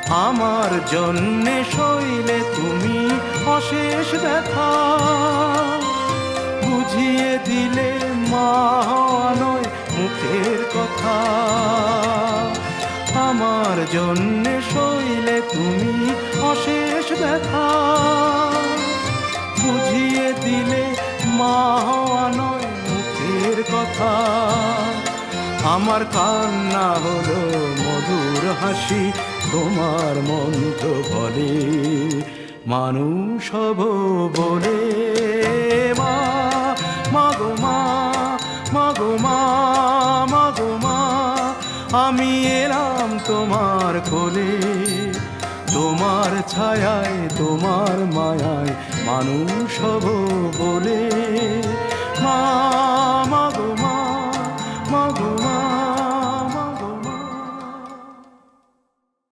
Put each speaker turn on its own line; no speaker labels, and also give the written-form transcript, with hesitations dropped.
আমার জন্যে সইলে তুমি অশেষ ব্যথা, বুঝিয়ে দিলে মা হওয়া নয় মুখের কথা। আমার জন্যে সইলে তুমি অশেষ ব্যথা, বুঝিয়ে দিলে মা হওয়া নয় মুখের কথা। আমার কান্না হলো মধুর হাসি, তোমার মন্ত্র বলে মানুষ হব বলে। মা মাগো মা, মাগো মা, মাগো মা, আমি এলাম তোমার কোলে। তোমার ছায়ায় তোমার মায়ায় মানুষ হব বলে। মা